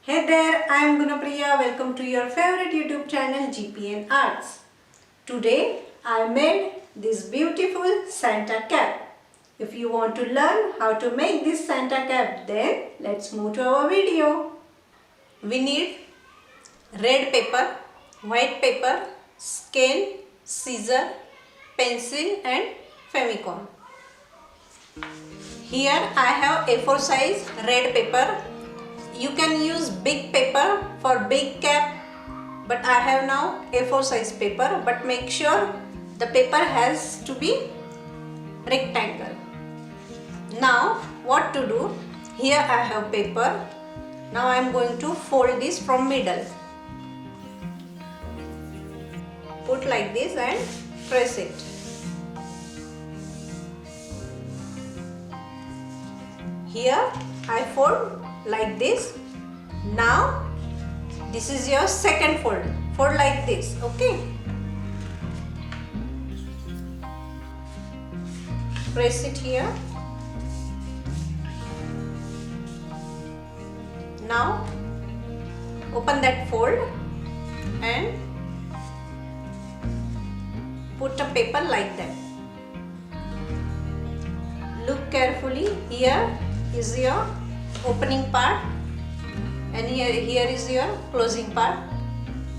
Hey there, I am Gunapriya. Welcome to your favorite YouTube channel GpnArts. Today I made this beautiful Santa cap. If you want to learn how to make this Santa cap, then let's move to our video. We need red paper, white paper, scale, scissor, pencil and Famicom. Here I have A4 size red paper. You can use big paper for big cap, but I have now A4 size paper, but make sure the paper has to be rectangle. Now what to do? Here I have paper. Now I am going to fold this from middle. Put like this and press it. Here I fold like this. Now this is your second fold. Fold like this, okay? Press it here. Now open that fold and put a paper like that. Look carefully. Here is your opening part and here is your closing part.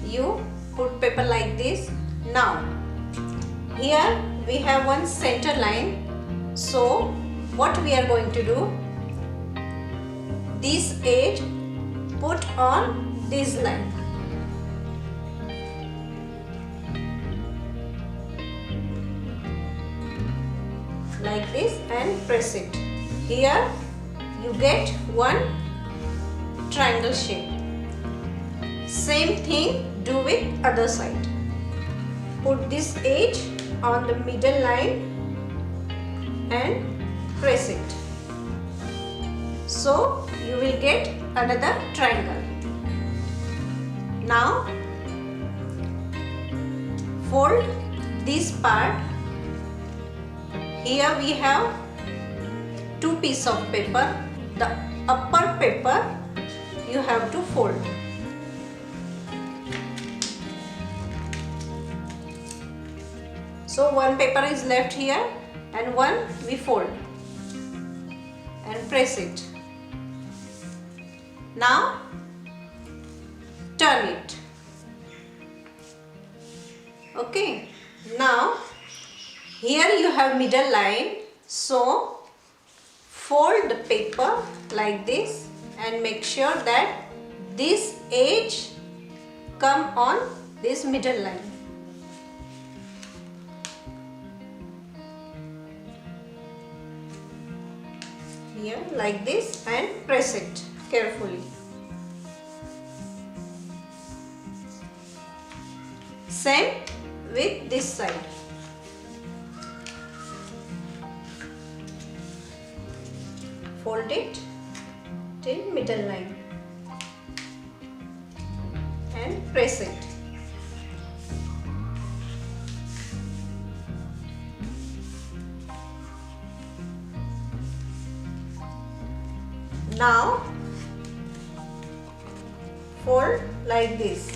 You put paper like this. Now here we have one center line. So what we are going to do, this edge put on this line. Like this and press it. Here you get one triangle shape. Same thing do with other side. Put this edge on the middle line and press it. So you will get another triangle. Now fold this part. Here we have two pieces of paper. The upper paper you have to fold. So one paper is left here and one we fold and press it. Now turn it. Okay. Now here you have middle line. So fold the paper like this and make sure that this edge come on this middle line. Here like this and press it carefully. Same with this side. Fold it till middle line and press it. Now fold like this.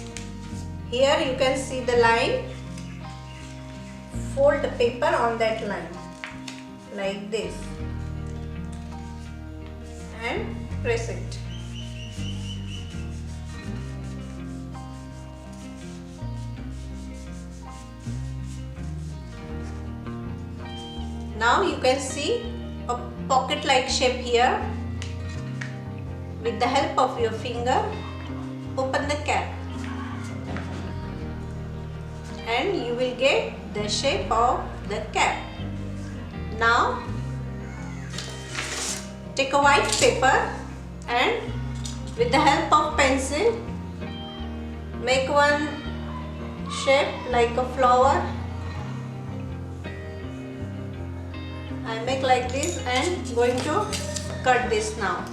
Here you can see the line. Fold the paper on that line like this and press it. Now you can see a pocket like shape here. With the help of your finger, open the cap and you will get the shape of the cap. Now take a white paper and with the help of pencil make one shape like a flower. I make like this and going to cut this now.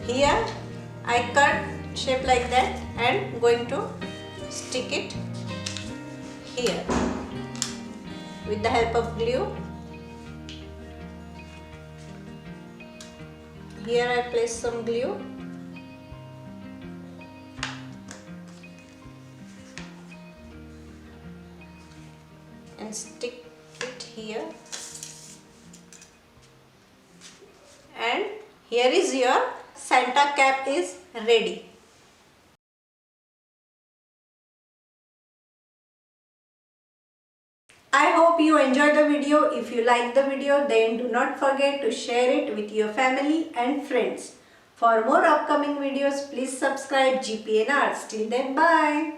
Here I cut shape like that and going to stick it here with the help of glue. Here I place some glue and stick it here, and here is your Santa cap is ready. I hope you enjoyed the video. If you like the video, then do not forget to share it with your family and friends. For more upcoming videos, please subscribe GpnArts. Till then, bye.